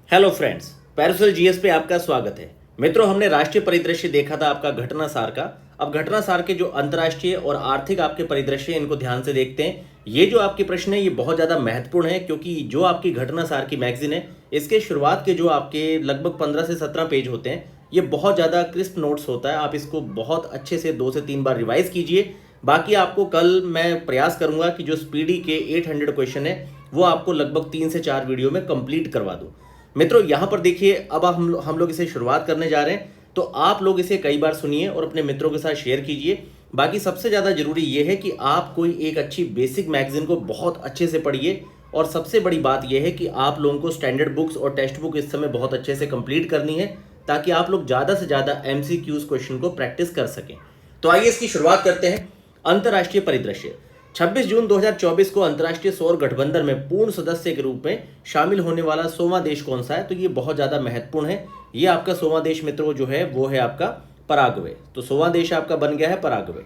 Hello friends, parasol GS पे आपका स्वागत है। मित्रों, हमने राष्ट्रीय परिदृश्य देखा था आपका घटना सार का। अब घटना सार के जो अंतर्राष्ट्रीय और आर्थिक आपके परिदृश्य हैं, इनको ध्यान से देखते हैं। ये जो आपके प्रश्न है ये बहुत ज़्यादा महत्वपूर्ण है, क्योंकि जो आपकी घटना सार की मैगजीन है, इसके शुरुआत के जो आपके लगभग 15 से 17 पेज होते हैं, ये बहुत ज़्यादा क्रिस्प नोट्स होता है। आप इसको बहुत अच्छे से 2 से 3 बार रिवाइज कीजिए। बाकी आपको कल मैं प्रयास करूंगा कि जो स्पीडी के 800 क्वेश्चन है वो आपको लगभग 3 से 4 वीडियो में कंप्लीट करवा दूं। मित्रों, यहां पर देखिए, अब हम लोग इसे शुरुआत करने जा रहे हैं, तो आप लोग इसे कई बार सुनिए और अपने मित्रों के साथ शेयर कीजिए। बाकी सबसे ज़्यादा जरूरी यह है कि आप कोई एक अच्छी बेसिक मैगजीन को बहुत अच्छे से पढ़िए। और सबसे बड़ी बात यह है कि आप लोगों को स्टैंडर्ड बुक्स और टेक्स्ट बुक इस समय बहुत अच्छे से कंप्लीट करनी है, ताकि आप लोग ज़्यादा से ज़्यादा एमसीक्यूज क्वेश्चन को प्रैक्टिस कर सकें। तो आइए इसकी शुरुआत करते हैं। अंतर्राष्ट्रीय परिदृश्य। 26 जून 2024 को अंतर्राष्ट्रीय सौर गठबंधन में पूर्ण सदस्य के रूप में शामिल होने वाला 100वां देश कौन सा है? तो ये बहुत ज़्यादा महत्वपूर्ण है। ये आपका 100वां देश मित्रों जो है वो है आपका पराग्वे। तो 100वां देश आपका बन गया है पराग्वे।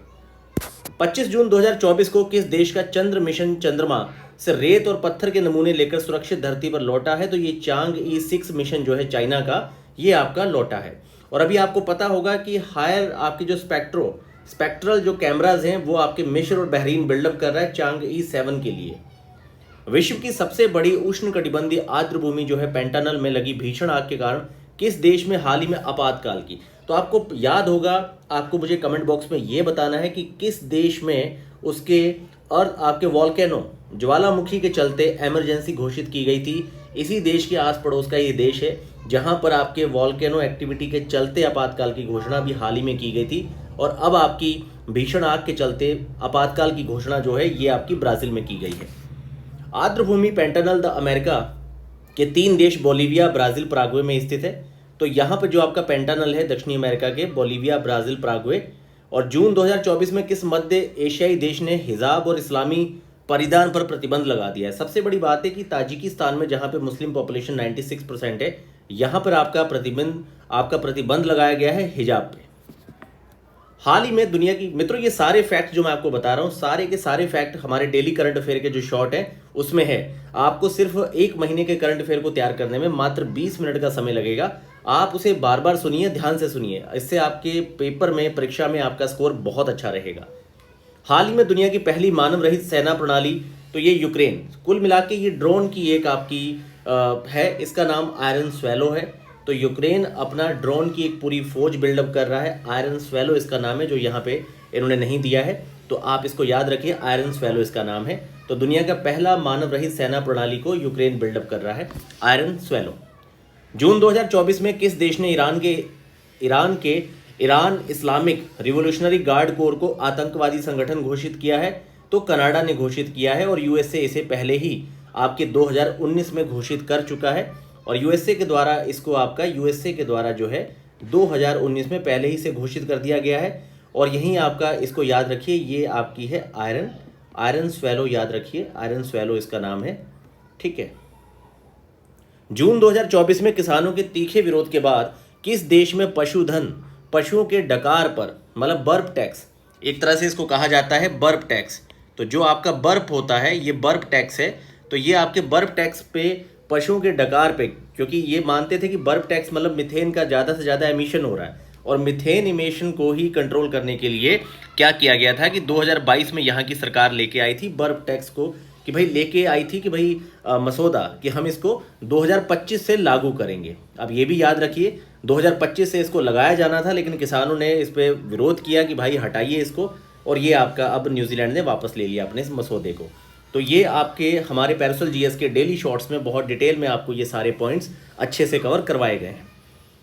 25 जून 2024 को किस देश का चंद्र मिशन चंद्रमा से रेत और पत्थर के नमूने लेकर सुरक्षित धरती पर लौटा है? तो ये चांग-ई 6 मिशन जो है चाइना का, ये आपका लौटा है। और अभी आपको पता होगा कि हायर आपकी जो स्पेक्ट्रल जो कैमराज हैं वो आपके मिस्र और बहरीन बिल्डअप कर रहा है चांग-ई 7 के लिए। विश्व की सबसे बड़ी उष्णकटिबंधीय आर्द्र भूमि जो है पेंटानल में लगी भीषण आग के कारण किस देश में हाल ही में आपातकाल की? तो आपको याद होगा, आपको मुझे कमेंट बॉक्स में ये बताना है कि किस देश में उसके और आपके वॉल्केनो ज्वालामुखी के चलते इमरजेंसी घोषित की गई थी। इसी देश के आस पड़ोस का ये देश है जहां पर आपके वॉल्केनो एक्टिविटी के चलते आपातकाल की घोषणा भी हाल ही में की गई थी। और अब आपकी भीषण आग के चलते आपातकाल की घोषणा जो है ये आपकी ब्राजील में की गई है। आर्द्रभूमि पेंटानल द अमेरिका के 3 देश बोलीविया, ब्राजील, पराग्वे में स्थित है। तो यहाँ पर जो आपका पेंटानल है दक्षिणी अमेरिका के बोलीविया, ब्राजील, पराग्वे। और जून 2024 में किस मध्य एशियाई देश ने हिजाब और इस्लामी परिधान पर प्रतिबंध लगा दिया है? सबसे बड़ी बात है कि ताजिकिस्तान में, जहाँ पे मुस्लिम पॉपुलेशन 96% है, यहाँ पर आपका प्रतिबंध लगाया गया है हिजाब पे। हाल ही में दुनिया की, मित्रों ये सारे फैक्ट जो मैं आपको बता रहा हूँ, सारे के सारे फैक्ट हमारे डेली करंट अफेयर के जो शॉर्ट है उसमें है। आपको सिर्फ 1 महीने के करंट अफेयर को तैयार करने में मात्र 20 मिनट का समय लगेगा। आप उसे बार बार सुनिए, ध्यान से सुनिए, इससे आपके पेपर में, परीक्षा में आपका स्कोर बहुत अच्छा रहेगा। हाल ही में दुनिया की पहली मानव रहित सेना प्रणाली, तो ये यूक्रेन, कुल मिला के ये ड्रोन की एक आपकी है, इसका नाम आयरन स्वेलो है। तो यूक्रेन अपना ड्रोन की एक पूरी फौज बिल्डअप कर रहा है। आयरन स्वेलो इसका नाम है, जो यहाँ पे इन्होंने नहीं दिया है, तो आप इसको याद रखिए, आयरन स्वेलो इसका नाम है। तो दुनिया का पहला मानव रहित सेना प्रणाली को यूक्रेन बिल्डअप कर रहा है, आयरन स्वेलो। जून 2024 में किस देश ने Iran Islamic revolutionary guard core को आतंकवादी संगठन घोषित किया है? तो कनाडा ने घोषित किया है, और यूएसए इसे पहले ही आपके 2019 में घोषित कर चुका है। और यूएसए के द्वारा जो है 2019 में पहले ही से घोषित कर दिया गया है। और यहीं आपका, इसको याद रखिए, ये आपकी है आयरन स्वेलो, याद रखिए, आयरन स्वेलो इसका नाम है, ठीक है। जून 2024 में किसानों के तीखे विरोध के बाद किस देश में पशुओं के डकार पर, मतलब बर्फ टैक्स, एक तरह से इसको कहा जाता है बर्फ टैक्स। तो जो आपका बर्फ होता है ये बर्फ टैक्स है। तो ये आपके बर्फ टैक्स पे, पशुओं के डकार पे, क्योंकि ये मानते थे कि बर्फ टैक्स मतलब मिथेन का ज़्यादा से ज़्यादा एमिशन हो रहा है, और मिथेन इमिशन को ही कंट्रोल करने के लिए क्या किया गया था कि 2022 में यहाँ की सरकार लेके आई थी बर्फ टैक्स को, कि भाई लेके आई थी कि भाई मसौदा, कि हम इसको 2025 से लागू करेंगे। अब ये भी याद रखिए, 2025 से इसको लगाया जाना था, लेकिन किसानों ने इस पर विरोध किया कि भाई हटाइए इसको, और ये आपका अब न्यूजीलैंड ने वापस ले लिया अपने इस मसौदे को। तो ये आपके हमारे पैरासोल जीएस के डेली शॉर्ट्स में बहुत डिटेल में आपको ये सारे पॉइंट्स अच्छे से कवर करवाए गए हैं।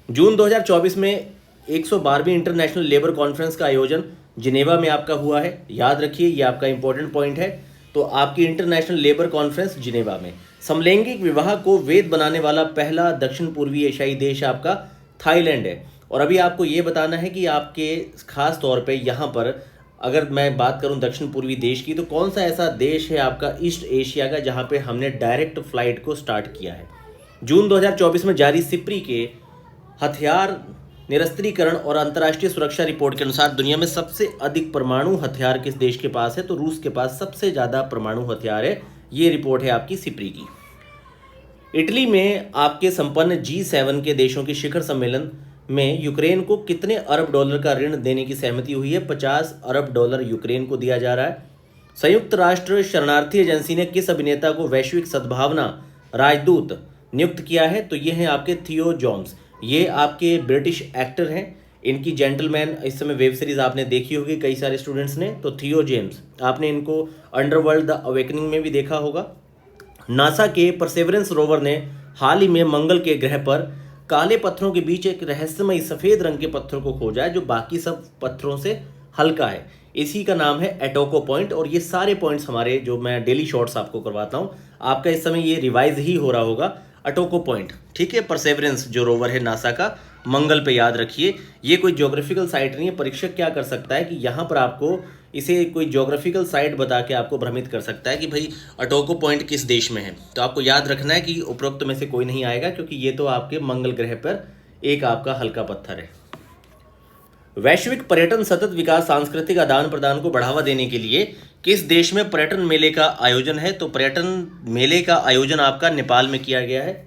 जून 2024 में 112वीं इंटरनेशनल लेबर कॉन्फ्रेंस का आयोजन जिनेवा में आपका हुआ है, याद रखिए, ये आपका इंपॉर्टेंट पॉइंट है। तो आपकी इंटरनेशनल लेबर कॉन्फ्रेंस जिनेवा में। समलैंगिक विवाह को वैध बनाने वाला पहला दक्षिण पूर्वी एशियाई देश आपका थाईलैंड है। और अभी आपको ये बताना है कि आपके खास तौर पे यहाँ पर, अगर मैं बात करूं दक्षिण पूर्वी देश की, तो कौन सा ऐसा देश है आपका ईस्ट एशिया का जहां पे हमने डायरेक्ट फ्लाइट को स्टार्ट किया है? जून 2024 में जारी सिप्री के हथियार निरस्त्रीकरण और अंतर्राष्ट्रीय सुरक्षा रिपोर्ट के अनुसार दुनिया में सबसे अधिक परमाणु हथियार किस देश के पास है? तो रूस के पास सबसे ज़्यादा परमाणु हथियार है। ये रिपोर्ट है आपकी सिप्री की। इटली में आपके संपन्न G7 के देशों के शिखर सम्मेलन में यूक्रेन को कितने अरब डॉलर का ऋण देने की सहमति हुई है? 50 अरब डॉलर यूक्रेन को दिया जा रहा है। संयुक्त राष्ट्र शरणार्थी एजेंसी ने किस अभिनेता को वैश्विक सद्भावना राजदूत नियुक्त किया है? तो ये हैं आपके थियो जॉन्स। ये आपके ब्रिटिश एक्टर हैं। इनकी जेंटलमैन इस समय वेब सीरीज आपने देखी होगी कई सारे स्टूडेंट्स ने। तो थियो जेम्स, आपने इनको अंडरवर्ल्ड द अवेकनिंग में भी देखा होगा। नासा के परसेवरेंस रोवर ने हाल ही में मंगल के ग्रह पर काले पत्थरों के बीच एक रहस्यमयी सफेद रंग के पत्थर को खोजा है जो बाकी सब पत्थरों से हल्का है। इसी का नाम है एटोको पॉइंट। और ये सारे पॉइंट्स हमारे जो मैं डेली शॉर्ट्स आपको करवाता हूँ, आपका इस समय ये रिवाइज ही हो रहा होगा। अटोको पॉइंट, ठीक है। परसेवरेंस जो रोवर है नासा का, मंगल पे याद रखिए। ये कोई ज्योग्राफिकल साइट नहीं है। परीक्षक क्या कर सकता है कि यहाँ पर आपको इसे कोई ज्योग्राफिकल साइट बता के आपको भ्रमित कर सकता है कि भाई अटोको पॉइंट किस देश में है। तो आपको याद रखना है कि उपरोक्त में से कोई नहीं आएगा, क्योंकि ये तो आपके मंगल ग्रह पर एक आपका हल्का पत्थर है। वैश्विक पर्यटन सतत विकास सांस्कृतिक आदान प्रदान को बढ़ावा देने के लिए किस देश में पर्यटन मेले का आयोजन है? तो पर्यटन मेले का आयोजन आपका नेपाल में किया गया है।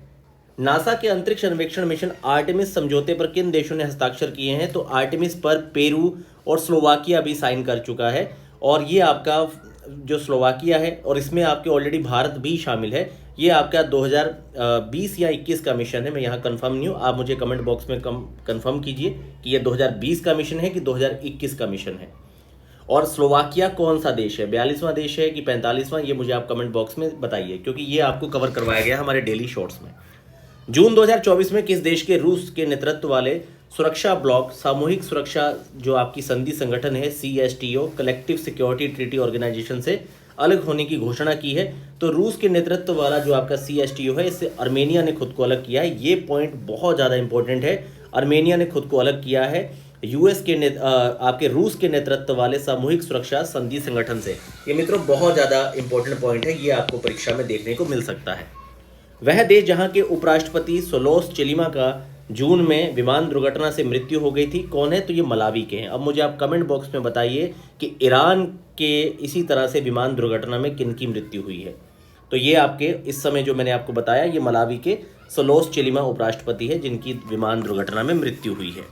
नासा के अंतरिक्ष अन्वेषण मिशन आर्टेमिस समझौते पर किन देशों ने हस्ताक्षर किए हैं? तो आर्टेमिस पर पेरू और स्लोवाकिया भी साइन कर चुका है। और ये आपका जो स्लोवाकिया है, और इसमें आपके ऑलरेडी भारत भी शामिल है। ये आपका 2020 या 21 का मिशन है। मैं यहाँ कंफर्म नहीं हूँ, आप मुझे कमेंट बॉक्स में कंफर्म कीजिए कि ये 2020 का मिशन है कि 2021 का मिशन है। और स्लोवाकिया कौन सा देश है, 42वां देश है कि 45वां, ये मुझे आप कमेंट बॉक्स में बताइए, क्योंकि ये आपको कवर करवाया गया हमारे डेली शॉर्ट्स में। जून 2024 में किस देश के रूस के नेतृत्व वाले सुरक्षा ब्लॉक सामूहिक सुरक्षा जो आपकी संधि संगठन है CSTO collective security treaty organisation से अलग होने की घोषणा की है? तो रूस के नेतृत्व वाला जो आपका CSTO है, इससे अर्मेनिया ने खुद को अलग किया है। ये पॉइंट बहुत ज़्यादा इंपॉर्टेंट है। अर्मेनिया ने खुद को अलग किया है यूएस के आपके रूस के नेतृत्व वाले सामूहिक सुरक्षा संधि संगठन से। ये मित्रों बहुत ज़्यादा इंपॉर्टेंट पॉइंट है, ये आपको परीक्षा में देखने को मिल सकता है। वह देश जहां के उपराष्ट्रपति सोलोस चिलिमा का जून में विमान दुर्घटना से मृत्यु हो गई थी, कौन है? तो ये मलावी के हैं। अब मुझे आप कमेंट बॉक्स में बताइए कि ईरान के इसी तरह से विमान दुर्घटना में किन की मृत्यु हुई है? तो ये आपके इस समय जो मैंने आपको बताया, ये मलावी के सोलोस चिलिमा उपराष्ट्रपति है जिनकी विमान दुर्घटना में मृत्यु हुई है।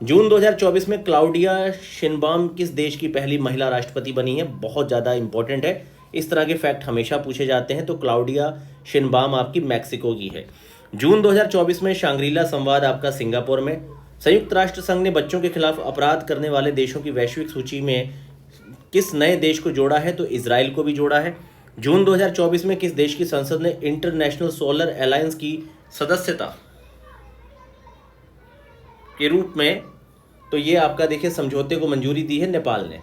जून 2024 में क्लाउडिया शिनबाम किस देश की पहली महिला राष्ट्रपति बनी है? बहुत ज़्यादा इंपॉर्टेंट है, इस तरह के फैक्ट हमेशा पूछे जाते हैं। तो क्लाउडिया शिनबाम आपकी मैक्सिको की है। जून 2024 में शांग्रीला संवाद आपका सिंगापुर में। संयुक्त राष्ट्र संघ ने बच्चों के खिलाफ अपराध करने वाले देशों की वैश्विक सूची में किस नए देश को जोड़ा है? तो इजराइल को भी जोड़ा है। जून 2024 में किस देश की संसद ने इंटरनेशनल सोलर अलायंस की सदस्यता के रूप में, तो ये आपका देखिए समझौते को मंजूरी दी है नेपाल ने।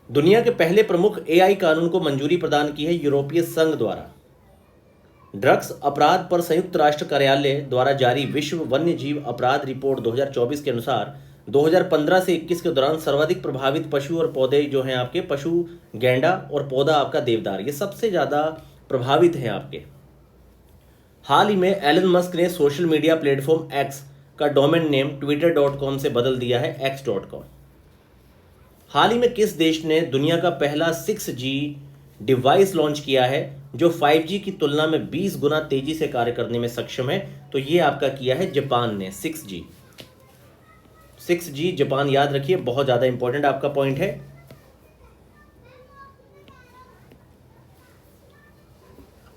दुनिया के पहले प्रमुख AI कानून को मंजूरी प्रदान की है यूरोपीय संघ द्वारा। ड्रग्स अपराध पर संयुक्त राष्ट्र कार्यालय द्वारा जारी विश्व वन्य जीव अपराध रिपोर्ट 2024 के अनुसार 2015 से 21 के दौरान सर्वाधिक प्रभावित पशु और पौधे जो हैं आपके, पशु गैंडा और पौधा आपका देवदार, ये सबसे ज़्यादा प्रभावित हैं आपके। हाल ही में एलन मस्क ने सोशल मीडिया प्लेटफॉर्म X का डोमेन नेम twitter.com से बदल दिया है x.com। हाल ही में किस देश ने दुनिया का पहला 6G डिवाइस लॉन्च किया है जो 5G की तुलना में 20 गुना तेजी से कार्य करने में सक्षम है? तो ये आपका किया है जापान ने 6G जापान, याद रखिए, बहुत ज्यादा इंपॉर्टेंट आपका पॉइंट है।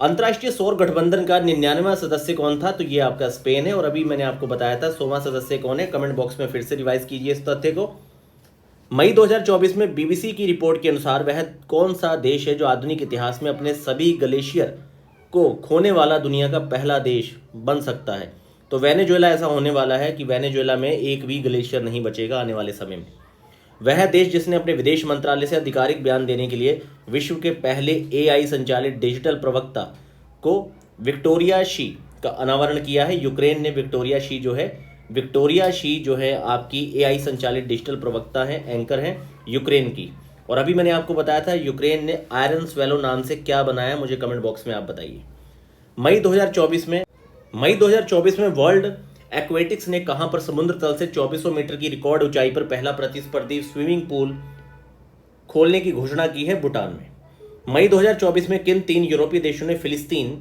अंतर्राष्ट्रीय सौर गठबंधन का 99वां सदस्य कौन था? तो ये आपका स्पेन है। और अभी मैंने आपको बताया था 100वां सदस्य कौन है, कमेंट बॉक्स में फिर से रिवाइज कीजिए इस तथ्य को। मई 2024 में BBC की रिपोर्ट के अनुसार वह कौन सा देश है जो आधुनिक इतिहास में अपने सभी ग्लेशियर को खोने वाला दुनिया का पहला देश बन सकता है? तो वेनेजुएला ऐसा होने वाला है कि वेनेजुएला में एक भी ग्लेशियर नहीं बचेगा आने वाले समय में। वह देश जिसने अपने विदेश मंत्रालय से आधिकारिक बयान देने के लिए विश्व के पहले AI संचालित डिजिटल प्रवक्ता को विक्टोरिया शी का अनावरण किया है, यूक्रेन ने। विक्टोरिया शी जो है आपकी AI संचालित डिजिटल प्रवक्ता है, एंकर है यूक्रेन की। और अभी मैंने आपको बताया था यूक्रेन ने आयरन स्वेलो नाम से क्या बनाया, मुझे कमेंट बॉक्स में आप बताइए। मई 2024 में वर्ल्ड एक्वेटिक्स ने कहां पर समुद्र तल से 2400 मीटर की रिकॉर्ड ऊंचाई पर पहला प्रतिस्पर्धी स्विमिंग पूल खोलने की घोषणा की है? भूटान में। मई 2024 में किन 3 यूरोपीय देशों ने फिलिस्तीन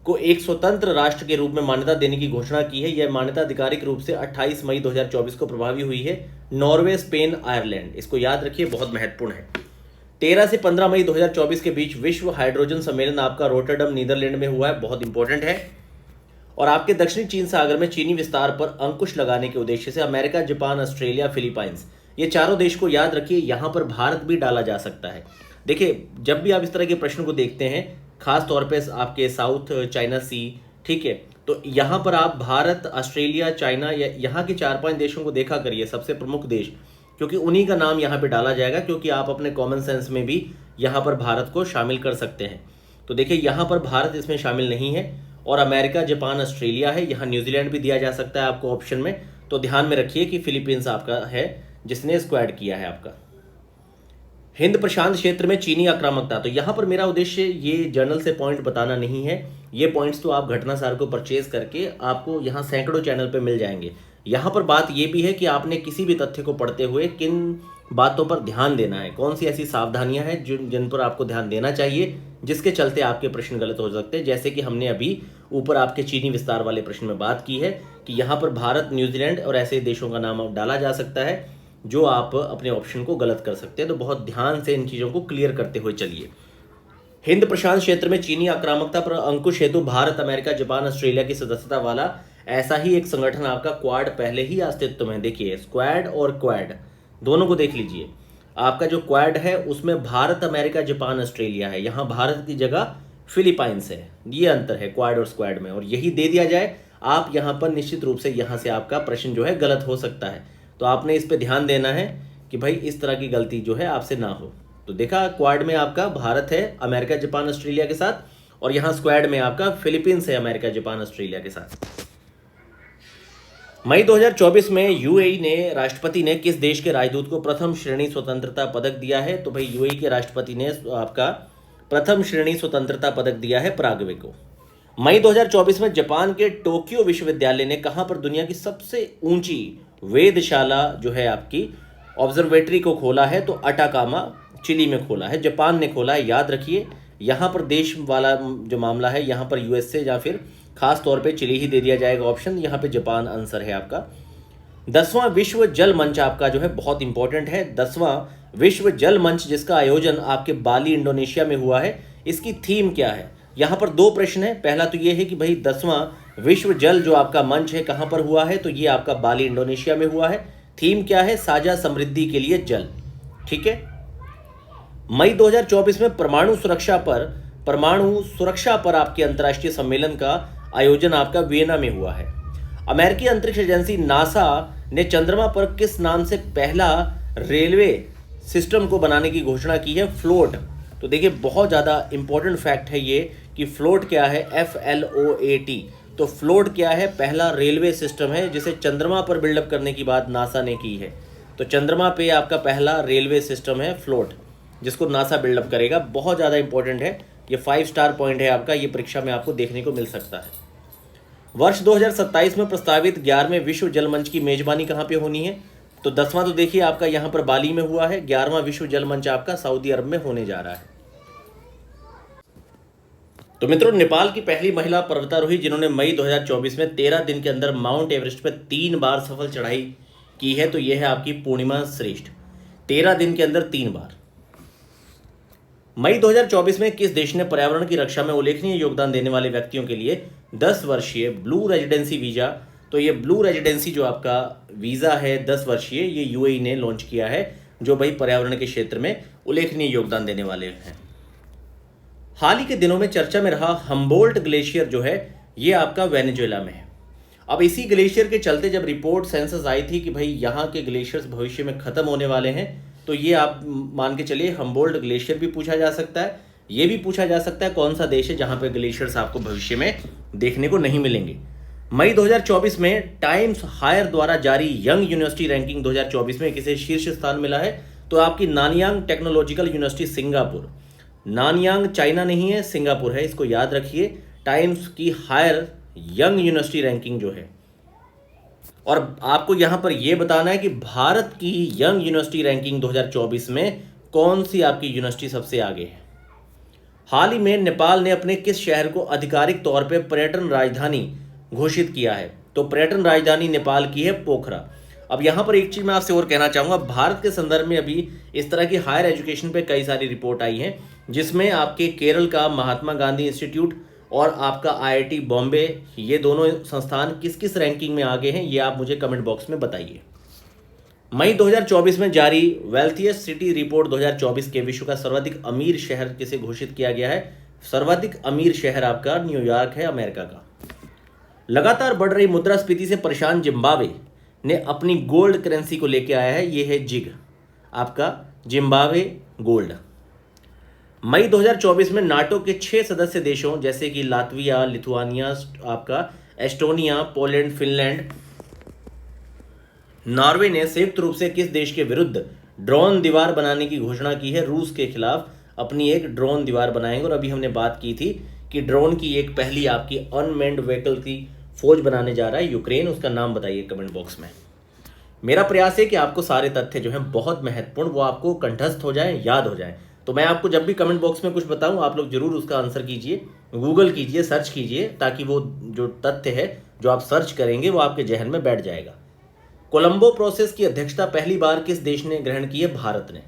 को एक स्वतंत्र राष्ट्र के रूप में मान्यता देने की घोषणा की है। यह मान्यता आधिकारिक रूप से 28 मई 2024 को प्रभावी हुई है। नॉर्वे, स्पेन, आयरलैंड, इसको याद रखिए, बहुत महत्वपूर्ण है। 13 से 15 मई 2024 के बीच विश्व हाइड्रोजन सम्मेलन आपका रोटरडम, नीदरलैंड में हुआ है, बहुत इंपॉर्टेंट है। और आपके दक्षिणी चीन सागर में चीनी विस्तार पर अंकुश लगाने के उद्देश्य से अमेरिका, जापान, ऑस्ट्रेलिया, फिलीपाइंस, ये चारों देश को याद रखिए। यहां पर भारत भी डाला जा सकता है। देखिए, जब भी आप इस तरह के प्रश्न को देखते हैं, खास तौर पे आपके साउथ चाइना सी, ठीक है, तो यहां पर आप भारत, ऑस्ट्रेलिया, चाइना, या यहाँ के 4-5 देशों को देखा करिए, सबसे प्रमुख देश, क्योंकि उन्हीं का नाम यहाँ पे डाला जाएगा, क्योंकि आप अपने कॉमन सेंस में भी यहाँ पर भारत को शामिल कर सकते हैं। तो देखिए, यहाँ पर भारत इसमें शामिल नहीं है, और अमेरिका, जापान, ऑस्ट्रेलिया है। यहाँ न्यूजीलैंड भी दिया जा सकता है आपको ऑप्शन में। तो ध्यान में रखिए कि फिलीपींस आपका है जिसने स्क्वाड किया है आपका। हिंद प्रशांत क्षेत्र में चीनी आक्रामकता, तो यहाँ पर मेरा उद्देश्य ये जर्नल से पॉइंट बताना नहीं है। ये पॉइंट्स तो आप घटनासार को परचेज करके आपको यहाँ सैकड़ों चैनल पे मिल जाएंगे। यहाँ पर बात ये भी है कि आपने किसी भी तथ्य को पढ़ते हुए किन बातों पर ध्यान देना है, कौन सी ऐसी सावधानियां हैं जिन पर आपको ध्यान देना चाहिए, जिसके चलते आपके प्रश्न गलत हो सकते हैं। जैसे कि हमने अभी ऊपर आपके चीनी विस्तार वाले प्रश्न में बात की है कि यहाँ पर भारत, न्यूजीलैंड और ऐसे देशों का नाम डाला जा सकता है जो आप अपने ऑप्शन को गलत कर सकते हैं। तो बहुत ध्यान से इन चीज़ों को क्लियर करते हुए चलिए। हिंद प्रशांत क्षेत्र में चीनी आक्रामकता पर अंकुश हेतु भारत, अमेरिका, जापान, ऑस्ट्रेलिया की सदस्यता वाला ऐसा ही एक संगठन आपका क्वाड पहले ही अस्तित्व में। देखिए, स्क्वाड और क्वाड दोनों को देख लीजिए। आपका जो क्वाड है उसमें भारत, अमेरिका, जापान, ऑस्ट्रेलिया है। यहाँ भारत की जगह फिलीपाइंस है। ये अंतर है क्वाड और स्क्वाड में, और यही दे दिया जाए आप यहाँ पर, निश्चित रूप से यहाँ से आपका प्रश्न जो है गलत हो सकता है। तो आपने इस पे ध्यान देना है कि भाई इस तरह की गलती जो है आपसे ना हो। तो देखा, क्वाड में आपका भारत है अमेरिका, जापान, ऑस्ट्रेलिया के साथ, और यहाँ स्क्वाड में आपका फिलीपींस है अमेरिका, जापान, ऑस्ट्रेलिया के साथ। मई 2024 में यूएई ने राष्ट्रपति ने किस देश के राजदूत को प्रथम श्रेणी स्वतंत्रता पदक दिया है? तो भाई यूएई के राष्ट्रपति ने आपका प्रथम श्रेणी स्वतंत्रता पदक दिया है पराग्वे को। मई 2024 में जापान के टोक्यो विश्वविद्यालय ने कहां पर दुनिया की सबसे ऊंची वेधशाला जो है आपकी ऑब्जर्वेटरी को खोला है? तो अटाकामा, चिली में खोला है, जापान ने खोला है। याद रखिए, यहाँ पर देश वाला जो मामला है, यहाँ पर यूएसए या फिर खास तौर पे चिली ही दे दिया जाएगा ऑप्शन। यहाँ पे जापान आंसर है आपका। 10वां विश्व जल मंच आपका जो है बहुत इंपॉर्टेंट है। 10वां विश्व जल मंच जिसका आयोजन आपके बाली, इंडोनेशिया में हुआ है, इसकी थीम क्या है? यहाँ पर 2 प्रश्न है। पहला तो ये है कि भाई 10वां विश्व जल जो आपका मंच है कहाँ पर हुआ है? तो ये आपका बाली, इंडोनेशिया में हुआ है। थीम क्या है? साझा समृद्धि के लिए जल। ठीक है। मई 2024 में परमाणु सुरक्षा पर आपके अंतर्राष्ट्रीय सम्मेलन का आयोजन आपका वियना में हुआ है। अमेरिकी अंतरिक्ष एजेंसी नासा ने चंद्रमा पर किस नाम से पहला रेलवे सिस्टम को बनाने की घोषणा की है? फ्लोट। तो देखिए, बहुत ज़्यादा इंपॉर्टेंट फैक्ट है ये कि फ्लोट क्या है? FLOAT। तो फ्लोट क्या है? पहला रेलवे सिस्टम है जिसे चंद्रमा पर बिल्डअप करने की बात नासा ने की है। तो चंद्रमा पे आपका पहला रेलवे सिस्टम है फ्लोट, जिसको नासा बिल्डअप करेगा। बहुत ज़्यादा इंपॉर्टेंट है, ये 5 स्टार पॉइंट है आपका, ये परीक्षा में आपको देखने को मिल सकता है। वर्ष 2027 में प्रस्तावित 11वें विश्व जल मंच की मेजबानी कहाँ पे होनी है? तो 10वां तो देखिए आपका यहाँ पर बाली में हुआ है। 11वां विश्व जल मंच आपका सऊदी अरब में होने जा रहा है। तो मित्रों, नेपाल की पहली महिला पर्वतारोही जिन्होंने मई 2024 में 13 दिन के अंदर माउंट एवरेस्ट पर 3 बार सफल चढ़ाई की है, तो यह है आपकी पूर्णिमा श्रेष्ठ। 13 दिन के अंदर 3 बार। मई 2024 में किस देश ने पर्यावरण की रक्षा में उल्लेखनीय योगदान देने वाले व्यक्तियों के लिए 10 वर्षीय ब्लू रेजिडेंसी वीजा, तो ये ब्लू रेजिडेंसी जो आपका वीज़ा है 10 वर्षीय, ये यूएई ने लॉन्च किया है, जो भाई पर्यावरण के क्षेत्र में उल्लेखनीय योगदान देने वाले हैं। हाल ही के दिनों में चर्चा में रहा हम्बोल्ट ग्लेशियर जो है, ये आपका वेनेजुएला में है। अब इसी ग्लेशियर के चलते जब रिपोर्ट सेंसस आई थी कि भाई यहाँ के ग्लेशियर्स भविष्य में खत्म होने वाले हैं, तो ये आप मान के चलिए हम्बोल्ट ग्लेशियर भी पूछा जा सकता है। ये भी पूछा जा सकता है कौन सा देश है जहां पे ग्लेशियर्स आपको भविष्य में देखने को नहीं मिलेंगे। मई 2024 में टाइम्स हायर द्वारा जारी यंग यूनिवर्सिटी रैंकिंग 2024 में किसे शीर्ष स्थान मिला है? तो आपकी Nanyang technological university Singapore. Nanyang China नहीं है, सिंगापुर है, इसको याद रखिए। टाइम्स की हायर यंग यूनिवर्सिटी रैंकिंग जो है, और आपको यहां पर यह बताना है कि भारत की यंग यूनिवर्सिटी रैंकिंग 2024 में कौन सी आपकी यूनिवर्सिटी सबसे आगे है। हाल ही में नेपाल ने अपने किस शहर को आधिकारिक तौर पर पर्यटन राजधानी घोषित किया है? तो पर्यटन राजधानी नेपाल की है पोखरा। अब यहाँ पर एक चीज़ मैं आपसे और कहना चाहूँगा, भारत के संदर्भ में अभी इस तरह की हायर एजुकेशन पे कई सारी रिपोर्ट आई हैं, जिसमें आपके केरल का महात्मा गांधी इंस्टीट्यूट और आपका आईआईटी बॉम्बे, ये दोनों संस्थान किस किस रैंकिंग में आगे हैं, ये आप मुझे कमेंट बॉक्स में बताइए। मई 2024 में जारी वेल्थिएस्ट सिटी रिपोर्ट 2024 के विश्व का सर्वाधिक अमीर शहर किसे घोषित किया गया है? सर्वाधिक अमीर शहर आपका न्यूयॉर्क है, अमेरिका का। लगातार बढ़ रही मुद्रास्फीति से परेशान जिम्बाब्वे ने अपनी गोल्ड करेंसी को लेकर आया है, ये है जिग, आपका जिम्बाब्वे गोल्ड। मई 2024 में नाटो के 6 सदस्य देशों जैसे कि लातविया, लिथुआनिया, आपका एस्टोनिया, पोलैंड, फिनलैंड, नॉर्वे ने संयुक्त रूप से किस देश के विरुद्ध ड्रोन दीवार बनाने की घोषणा की है? रूस के खिलाफ अपनी एक ड्रोन दीवार बनाएंगे। और अभी हमने बात की थी कि ड्रोन की एक पहली आपकी अनमैन्ड व्हीकल की फौज बनाने जा रहा है यूक्रेन, उसका नाम बताइए कमेंट बॉक्स में। मेरा प्रयास है कि आपको सारे तथ्य जो हैं बहुत महत्वपूर्ण, वो आपको कंठस्थ हो जाएं, याद हो जाएं। तो मैं आपको जब भी कमेंट बॉक्स में कुछ बताऊं, आप लोग जरूर उसका आंसर कीजिए, गूगल कीजिए, सर्च कीजिए, ताकि वो जो तथ्य है जो आप सर्च करेंगे वो आपके जहन में बैठ जाएगा। कोलंबो प्रोसेस की अध्यक्षता पहली बार किस देश ने ग्रहण की है? भारत ने।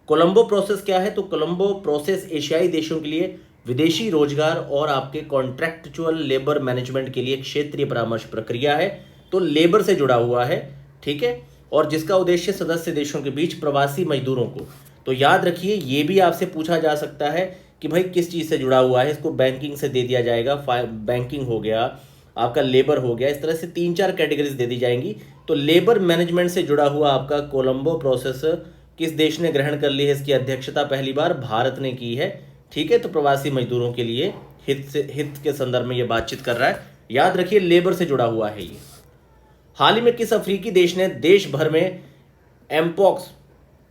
कोलंबो प्रोसेस क्या है? तो कोलंबो प्रोसेस एशियाई देशों के लिए विदेशी रोजगार और आपके कॉन्ट्रैक्चुअल लेबर मैनेजमेंट के लिए क्षेत्रीय परामर्श प्रक्रिया है। तो लेबर से जुड़ा हुआ है, ठीक है, और जिसका उद्देश्य सदस्य देशों के बीच प्रवासी मजदूरों को, तो याद रखिए ये भी आपसे पूछा जा सकता है कि भाई किस चीज़ से जुड़ा हुआ है। इसको बैंकिंग से दे दिया जाएगा, बैंकिंग हो गया, आपका लेबर हो गया, इस तरह से 3-4 कैटेगरीज दे दी जाएंगी। तो लेबर मैनेजमेंट से जुड़ा हुआ आपका कोलंबो प्रोसेस किस देश ने ग्रहण कर ली है? इसकी अध्यक्षता पहली बार भारत ने की है, ठीक है। तो प्रवासी मजदूरों के लिए हित के संदर्भ में ये बातचीत कर रहा है, याद रखिए लेबर से जुड़ा हुआ है ये। हाल ही में किस अफ्रीकी देश ने देश भर में एमपॉक्स,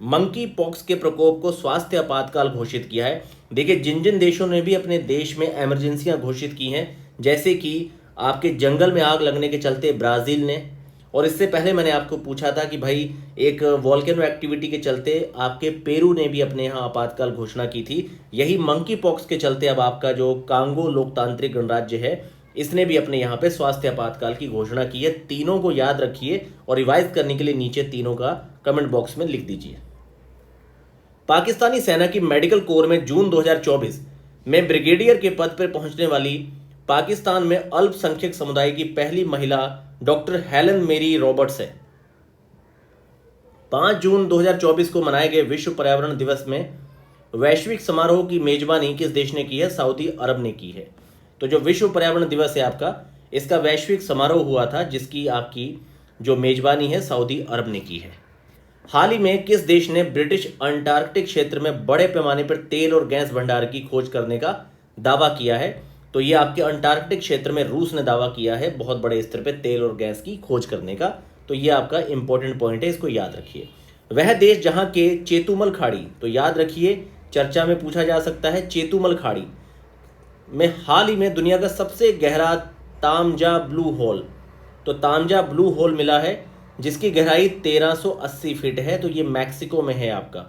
मंकी पॉक्स के प्रकोप को स्वास्थ्य आपातकाल घोषित किया है? देखिए जिन जिन देशों ने भी अपने देश में इमरजेंसियां घोषित की हैं, जैसे कि आपके जंगल में आग लगने के चलते ब्राजील ने, और इससे पहले मैंने आपको पूछा था कि भाई एक वॉल्केनो एक्टिविटी के चलते आपके पेरू ने भी अपने यहाँ आपातकाल घोषणा की थी। यही मंकी पॉक्स के चलते अब आपका जो कांगो लोकतांत्रिक गणराज्य है, इसने भी अपने यहाँ पे स्वास्थ्य आपातकाल की घोषणा की है। तीनों को याद रखिए और रिवाइज करने के लिए नीचे तीनों का कमेंट बॉक्स में लिख दीजिए। पाकिस्तानी सेना की मेडिकल कोर में जून 2024 में ब्रिगेडियर के पद पर पहुंचने वाली पाकिस्तान में अल्पसंख्यक समुदाय की पहली महिला डॉक्टर हेलन मेरी रॉबर्ट्स है। 5 जून 2024 को मनाए गए विश्व पर्यावरण दिवस में वैश्विक समारोह की मेजबानी किस देश ने की है? सऊदी अरब ने की है। तो जो विश्व पर्यावरण दिवस है आपका, इसका वैश्विक समारोह हुआ था जिसकी आपकी जो मेजबानी है सऊदी अरब ने की है। हाल ही में किस देश ने ब्रिटिश अंटार्कटिक क्षेत्र में बड़े पैमाने पर तेल और गैस भंडार की खोज करने का दावा किया है? तो ये आपके अंटार्कटिक क्षेत्र में रूस ने दावा किया है बहुत बड़े स्तर पे तेल और गैस की खोज करने का। तो ये आपका इंपॉर्टेंट पॉइंट है, इसको याद रखिए। वह देश जहां के चेतुमल खाड़ी, तो याद रखिए चर्चा में पूछा जा सकता है, चेतुमल खाड़ी में हाल ही में दुनिया का सबसे गहरा तामजा ब्लू होल, तो तामजा ब्लू होल मिला है जिसकी गहराई 1380 फीट है। तो ये मैक्सिको में है आपका,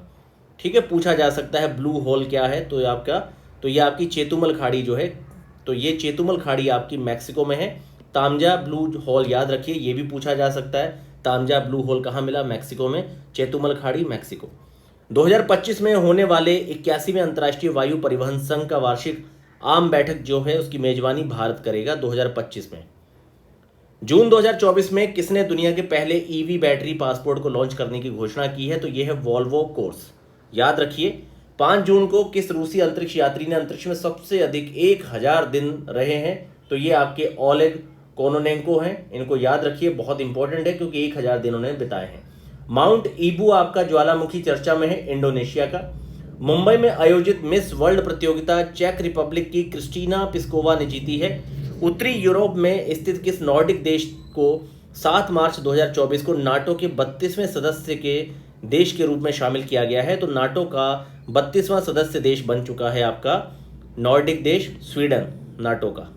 ठीक है। पूछा जा सकता है ब्लू होल क्या है, तो ये आपकी चेतुमल खाड़ी जो है, तो ये चेतुमल खाड़ी आपकी मैक्सिको में है। तामजा ब्लू होल याद रखिए, ये भी पूछा जा सकता है, तामजा ब्लू होल कहाँ मिला? मैक्सिको में, चेतुमल खाड़ी मैक्सिको। 2025 में होने वाले 81वें अंतर्राष्ट्रीय वायु परिवहन संघ का वार्षिक आम बैठक जो है उसकी मेजबानी भारत करेगा 2025 में। जून 2024 में किसने दुनिया के पहले ईवी बैटरी पासपोर्ट को लॉन्च करने की घोषणा की है? तो ये है वॉल्वो कोर्स, याद रखिए। 5 जून को किस रूसी अंतरिक्ष यात्री ने अंतरिक्ष में सबसे अधिक 1000 दिन रहे हैं? तो ये आपके ओलेग कोनोनेंको हैं, इनको याद रखिए, बहुत इंपॉर्टेंट है क्योंकि 1000 दिन उन्होंने बिताए हैं। माउंट ईबू आपका ज्वालामुखी चर्चा में है, इंडोनेशिया का। मुंबई में आयोजित मिस वर्ल्ड प्रतियोगिता चेक रिपब्लिक की क्रिस्टीना पिस्कोवा ने जीती है। उत्तरी यूरोप में स्थित किस नॉर्डिक देश को 7 मार्च 2024 को नाटो के 32वें सदस्य के देश के रूप में शामिल किया गया है? तो नाटो का 32वां सदस्य देश बन चुका है आपका नॉर्डिक देश स्वीडन, नाटो का।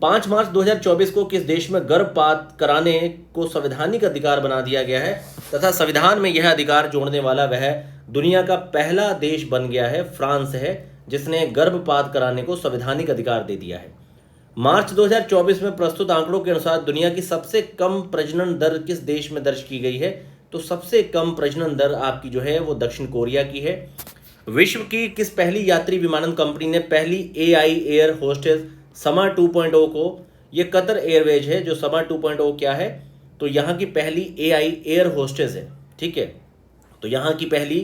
5 मार्च 2024 को किस देश में गर्भपात कराने को संवैधानिक अधिकार बना दिया गया है तथा संविधान में यह अधिकार जोड़ने वाला वह दुनिया का पहला देश बन गया है? फ्रांस है, जिसने गर्भपात कराने को संवैधानिक अधिकार दे दिया है। मार्च 2024 में प्रस्तुत आंकड़ों के अनुसार दुनिया की सबसे कम प्रजनन दर किस देश में दर्ज की गई है? तो सबसे कम प्रजनन दर आपकी जो है वो दक्षिण कोरिया की है। विश्व की किस पहली यात्री विमानन कंपनी ने पहली AI एयर होस्टेस समा 2.0 को, ये कतर एयरवेज है जो समा 2.0 क्या है, तो यहाँ की पहली AI एयर होस्टेस है। ठीक है, तो यहाँ की पहली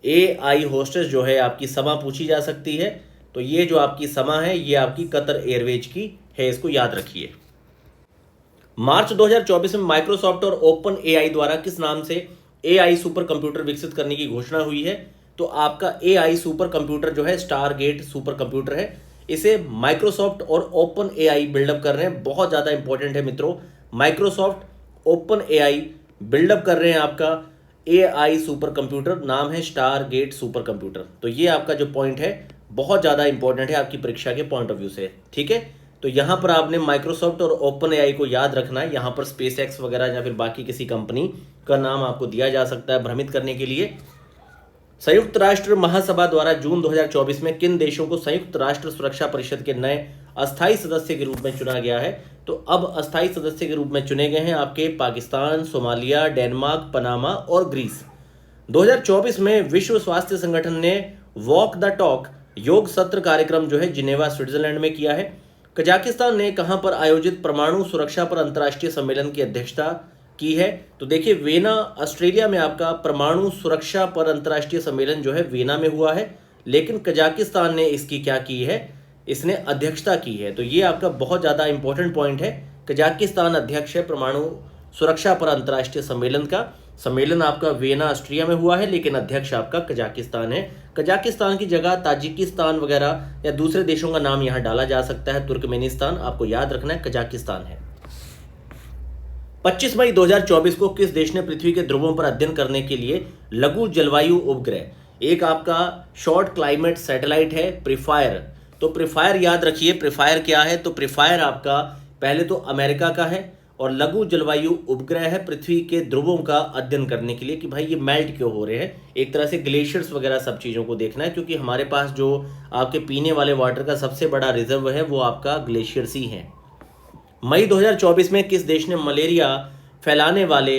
AI होस्टेस जो है आपकी समा पूछी जा सकती है। तो ये जो आपकी समा है ये आपकी कतर एयरवेज की है, इसको याद रखिए। मार्च 2024 में माइक्रोसॉफ्ट और ओपन AI द्वारा किस नाम से AI सुपर कंप्यूटर विकसित करने की घोषणा हुई है? तो आपका AI सुपर कंप्यूटर जो है स्टारगेट सुपर कंप्यूटर है। इसे माइक्रोसॉफ्ट और ओपन AI बिल्डअप कर रहे हैं। बहुत ज़्यादा इंपॉर्टेंट है मित्रों, माइक्रोसॉफ्ट ओपन AI बिल्डअप कर रहे हैं आपका AI सुपर कंप्यूटर, नाम है स्टारगेट सुपर कंप्यूटर। तो ये आपका जो पॉइंट है बहुत ज़्यादा इंपॉर्टेंट है आपकी परीक्षा के पॉइंट ऑफ व्यू से। ठीक है, तो यहाँ पर आपने माइक्रोसॉफ्ट और ओपन AI को याद रखना है। यहाँ पर SpaceX वगैरह या फिर बाकी किसी कंपनी का नाम आपको दिया जा सकता है भ्रमित करने के लिए। संयुक्त राष्ट्र महासभा द्वारा जून 2024 में किन देशों को संयुक्त राष्ट्र सुरक्षा परिषद के नए अस्थायी सदस्य के रूप में चुना गया है? तो अब अस्थायी सदस्य के रूप में चुने गए हैं आपके पाकिस्तान, सोमालिया, डेनमार्क, पनामा और ग्रीस। 2024 में विश्व स्वास्थ्य संगठन ने वॉक द टॉक योग सत्र कार्यक्रम जो है जिनेवा स्विट्जरलैंड में किया है। कजाकिस्तान ने कहां पर आयोजित परमाणु सुरक्षा पर अंतर्राष्ट्रीय सम्मेलन की अध्यक्षता की है? तो देखिए वेना ऑस्ट्रेलिया में आपका परमाणु सुरक्षा पर अंतर्राष्ट्रीय सम्मेलन जो है वेना में हुआ है, लेकिन कजाकिस्तान ने इसकी क्या की है, इसने अध्यक्षता की है। तो ये आपका बहुत ज़्यादा इंपॉर्टेंट पॉइंट है। कजाकिस्तान अध्यक्ष है परमाणु सुरक्षा पर अंतर्राष्ट्रीय सम्मेलन का। सम्मेलन आपका वेना ऑस्ट्रिया में हुआ है, लेकिन अध्यक्ष आपका कजाकिस्तान है। कजाकिस्तान की जगह ताजिकिस्तान वगैरह या दूसरे देशों का नाम यहाँ डाला जा सकता है। तुर्कमेनिस्तान आपको याद रखना है, कजाकिस्तान है। 25 मई 2024 को किस देश ने पृथ्वी के ध्रुवों पर अध्ययन करने के लिए लघु जलवायु उपग्रह, एक आपका शॉर्ट क्लाइमेट सैटेलाइट है प्रीफायर। तो प्रीफायर याद रखिए, प्रीफायर क्या है? तो प्रीफायर आपका पहले तो अमेरिका का है और लघु जलवायु उपग्रह है पृथ्वी के ध्रुवों का अध्ययन करने के लिए कि भाई ये मेल्ट क्यों हो रहे हैं। एक तरह से ग्लेशियर्स वगैरह सब चीज़ों को देखना है, क्योंकि हमारे पास जो आपके पीने वाले वाटर का सबसे बड़ा रिजर्व है वो आपका ग्लेशियर्स ही है। मई 2024 में किस देश ने मलेरिया फैलाने वाले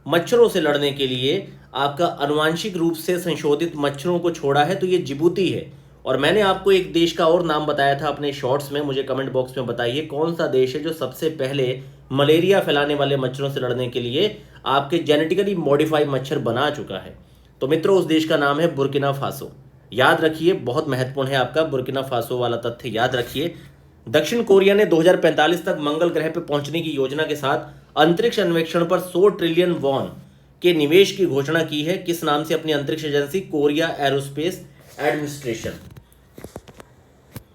मच्छरों से लड़ने के लिए आपका आनुवांशिक रूप से संशोधित मच्छरों को छोड़ा है? तो ये जिबूती है। और मैंने आपको एक देश का और नाम बताया था अपने शॉर्ट्स में, मुझे कमेंट बॉक्स में बताइए कौन सा देश है जो सबसे पहले मलेरिया फैलाने वाले मच्छरों से लड़ने के लिए आपके जेनेटिकली मॉडिफाई मच्छर बना चुका है। तो मित्रों उस देश का नाम है बुर्किना फासो। याद रखिए, बहुत महत्वपूर्ण है आपका बुर्किना फासो वाला तथ्य याद रखिए। दक्षिण कोरिया ने 2045 तक मंगल ग्रह पर पहुंचने की योजना के साथ अंतरिक्ष अन्वेषण पर 100 ट्रिलियन वॉन के निवेश की घोषणा की है। किस नाम से अपनी अंतरिक्ष एजेंसी? Korea aerospace administration.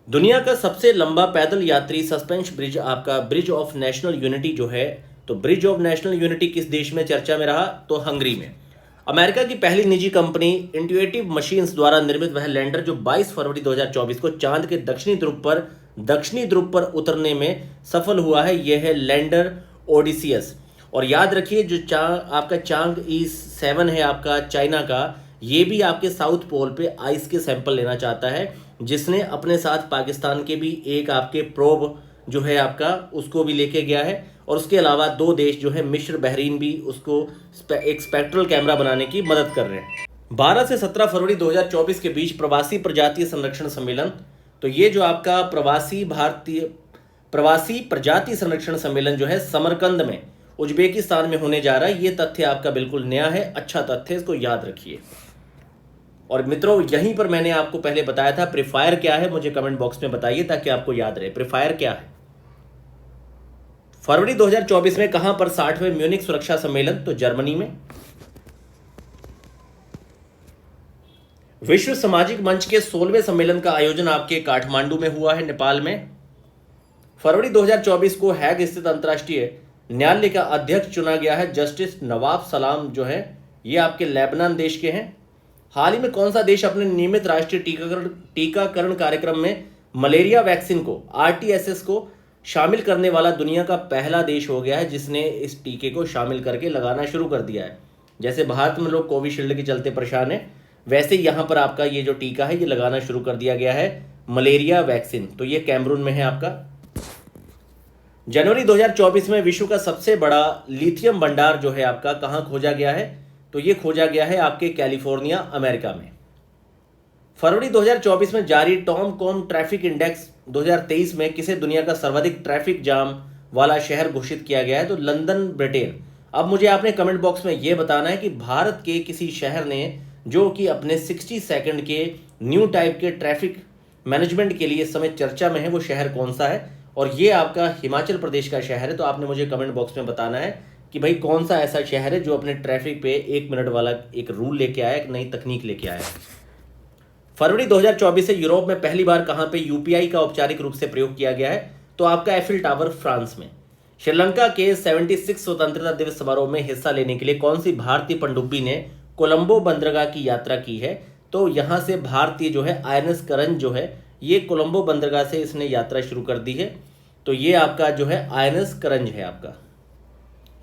दुनिया का सबसे लंबा पैदल यात्री सस्पेंशन ब्रिज आपका ब्रिज ऑफ नेशनल यूनिटी जो है, तो ब्रिज ऑफ नेशनल यूनिटी किस देश में चर्चा में रहा? तो हंगरी में। अमेरिका की पहली निजी कंपनी इंट्यूटिव मशीन्स द्वारा निर्मित वह लैंडर जो 22 फरवरी 2024 को चांद के दक्षिणी ध्रुव पर उतरने में सफल हुआ है, यह है लैंडर ओडिसियस। और याद रखिए जो आपका चांग E7 है आपका चाइना का, ये भी आपके साउथ पोल पे आइस के सैंपल लेना चाहता है, जिसने अपने साथ पाकिस्तान के भी एक आपके प्रोब जो है आपका उसको भी लेके गया है। और उसके अलावा 2 देश जो है मिस्र, बहरीन भी उसको एक स्पेक्ट्रल कैमरा बनाने की मदद कर रहे हैं। 12 से 17 फरवरी 2024 के बीच प्रवासी प्रजातीय संरक्षण सम्मेलन, तो ये जो आपका प्रवासी प्रजाति संरक्षण सम्मेलन जो है समरकंद में उज्बेकिस्तान में होने जा रहा है। ये तथ्य आपका बिल्कुल नया है, अच्छा तथ्य, इसको याद रखिए। और मित्रों यहीं पर मैंने आपको पहले बताया था प्रीफायर क्या है, मुझे कमेंट बॉक्स में बताइए ताकि आपको याद रहे प्रीफायर क्या है। फरवरी 2024 में कहां पर 60वें म्यूनिक सुरक्षा सम्मेलन? तो जर्मनी में। विश्व सामाजिक मंच के 16वें सम्मेलन का आयोजन आपके काठमांडू में हुआ है, नेपाल में। फरवरी 2024 को हैग स्थित अंतर्राष्ट्रीय न्यायालय का अध्यक्ष चुना गया है जस्टिस नवाब सलाम जो है, ये आपके लेबनान देश के हैं। हाल ही में कौन सा देश अपने नियमित राष्ट्रीय टीकाकरण कार्यक्रम में मलेरिया वैक्सीन को RTS को शामिल करने वाला दुनिया का पहला देश हो गया है, जिसने इस टीके को शामिल करके लगाना शुरू कर दिया है। जैसे भारत में लोग कोविशील्ड के चलते परेशान है, वैसे यहाँ पर आपका ये जो टीका है ये लगाना शुरू कर दिया गया है, मलेरिया वैक्सीन। तो ये कैमरून में है आपका। जनवरी 2024 में विश्व का सबसे बड़ा लिथियम भंडार जो है आपका कहाँ खोजा गया है? तो ये खोजा गया है आपके कैलिफोर्निया, अमेरिका में। फरवरी 2024 में जारी टॉमकॉम ट्रैफिक इंडेक्स 2023 में किसे दुनिया का सर्वाधिक ट्रैफिक जाम वाला शहर घोषित किया गया है? तो लंदन, ब्रिटेन। अब मुझे आपने कमेंट बॉक्स में यह बताना है कि भारत के किसी शहर ने जो कि अपने 60 सेकंड के न्यू टाइप के ट्रैफिक मैनेजमेंट के लिए इस समय चर्चा में है, वो शहर कौन सा है? और ये आपका हिमाचल प्रदेश का शहर है। तो आपने मुझे कमेंट बॉक्स में बताना है कि भाई कौन सा ऐसा शहर है जो अपने ट्रैफिक पे 1 मिनट वाला एक रूल लेके आया, एक नई तकनीक लेके आया। फरवरी 2024 से यूरोप में पहली बार कहां पे यूपीआई का औपचारिक रूप से प्रयोग किया गया है? तो आपका एफिल टावर, फ्रांस में। श्रीलंका के 76 स्वतंत्रता दिवस समारोह में हिस्सा लेने के लिए कौन सी भारतीय पनडुब्बी ने कोलंबो बंदरगाह की यात्रा की है? तो यहां से भारतीय जो है आईएनएस करंज जो है ये कोलंबो बंदरगाह से इसने यात्रा शुरू कर दी है। तो ये आपका जो है आईएनएस करंज है आपका,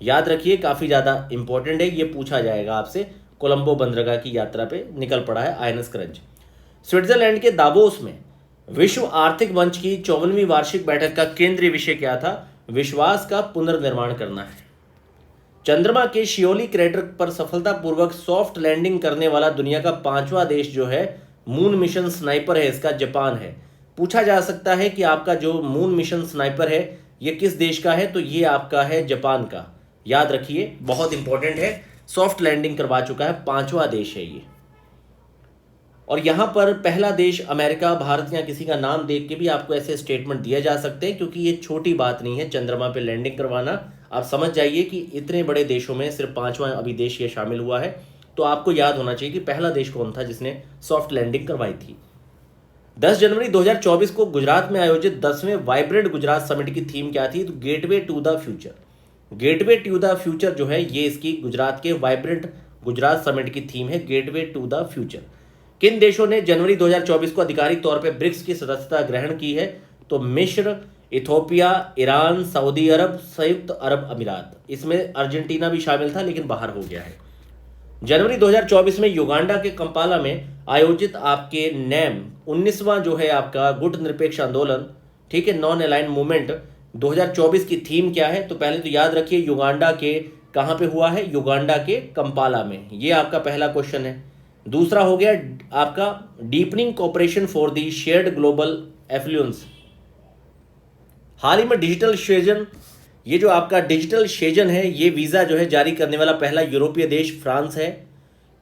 याद रखिए, काफी ज्यादा इंपॉर्टेंट है, ये पूछा जाएगा आपसे। कोलंबो बंदरगाह की यात्रा पे निकल पड़ा है आईएनएस करंज। स्विट्जरलैंड के दावोस में विश्व आर्थिक मंच की 54वीं वार्षिक बैठक का केंद्रीय विषय क्या था? विश्वास का पुनर्निर्माण करना है। चंद्रमा के शियोली क्रेटर पर सफलतापूर्वक सॉफ्ट लैंडिंग करने वाला दुनिया का 5वां देश जो है मून मिशन स्नाइपर है, इसका जापान है। पूछा जा सकता है कि आपका जो मून मिशन स्नाइपर है ये किस देश का है? तो ये आपका है जापान का, याद रखिए, बहुत इंपॉर्टेंट है। सॉफ्ट लैंडिंग करवा चुका है, 5वां देश है ये। और यहां पर पहला देश अमेरिका, भारत या किसी का नाम देख के भी आपको ऐसे स्टेटमेंट दिया जा सकते हैं, क्योंकि ये छोटी बात नहीं है चंद्रमा पे लैंडिंग करवाना। आप समझ जाइए कि इतने बड़े देशों में सिर्फ 5वां अभी देश ये शामिल हुआ है। तो आपको याद होना चाहिए कि पहला देश कौन था जिसने सॉफ्ट लैंडिंग करवाई थी। 10 जनवरी 2024 को गुजरात में आयोजित 10वें वाइब्रेंट गुजरात समिट की थीम क्या थी? तो gateway to the future. Gateway to the future जो है ये इसकी गुजरात के वाइब्रेंट गुजरात समिट की थीम है, गेटवे टू द फ्यूचर। किन देशों ने जनवरी 2024 को आधिकारिक तौर पर ब्रिक्स की सदस्यता ग्रहण की है? तो मिस्र, इथोपिया, ईरान, सऊदी अरब, संयुक्त अरब अमीरात। इसमें अर्जेंटीना भी शामिल था लेकिन बाहर हो गया है। जनवरी 2024 में युगांडा के कंपाला में आयोजित आपके नैम 19वां जो है आपका गुट निरपेक्ष आंदोलन, ठीक है, नॉन अलाइंड मूवमेंट 2024 की थीम क्या है? तो पहले तो याद रखिए युगांडा के कहां पे हुआ है? युगांडा के कंपाला में। ये आपका पहला क्वेश्चन है। दूसरा हो गया आपका deepening cooperation for the shared global affluence. हाल ही में डिजिटल शेजन, ये जो आपका डिजिटल शेजन है ये वीजा जो है जारी करने वाला पहला यूरोपीय देश फ्रांस है।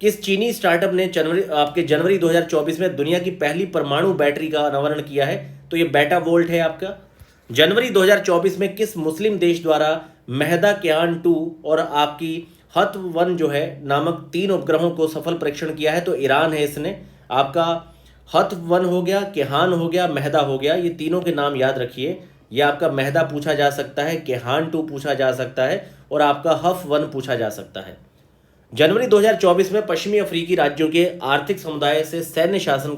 किस चीनी स्टार्टअप ने जनवरी 2024 में दुनिया की पहली परमाणु बैटरी का अनावरण किया है? तो ये बेटा वोल्ट है आपका। जनवरी 2024 में किस मुस्लिम देश द्वारा मेहदा-क्यान 2 और आपकी हथ-1 जो है नामक 3 उपग्रहों को सफल परीक्षण किया है? तो ईरान है इसने। आपका हथ-1 हो गया, केहान हो गया, मेहदा हो गया, ये तीनों के नाम याद रखिए। ये आपका मेहदा पूछा जा सकता है, केहान 2 पूछा जा सकता है और आपका हथ-1 पूछा जा सकता है। जनवरी 2024 में पश्चिमी अफ्रीकी राज्यों के आर्थिक समुदाय से सैन्य शासन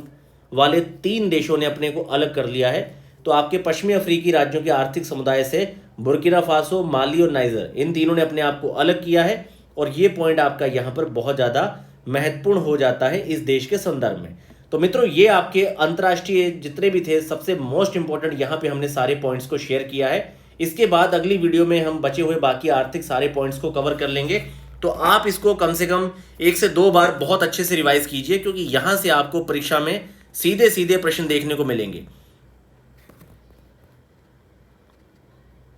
वाले 3 देशों ने अपने को अलग कर लिया है। तो आपके पश्चिमी अफ्रीकी राज्यों के आर्थिक समुदाय से बुर्किना फासो, माली और नाइजर, इन तीनों ने अपने आप को अलग किया है। और ये पॉइंट आपका यहाँ पर बहुत ज़्यादा महत्वपूर्ण हो जाता है इस देश के संदर्भ में। तो मित्रों ये आपके अंतर्राष्ट्रीय जितने भी थे सबसे मोस्ट इंपॉर्टेंट यहाँ पे हमने सारे पॉइंट्स को शेयर किया है। इसके बाद अगली वीडियो में हम बचे हुए बाकी आर्थिक सारे पॉइंट्स को कवर कर लेंगे। तो आप इसको कम से कम 1 से 2 बार बहुत अच्छे से रिवाइज कीजिए, क्योंकि यहाँ से आपको परीक्षा में सीधे सीधे प्रश्न देखने को मिलेंगे।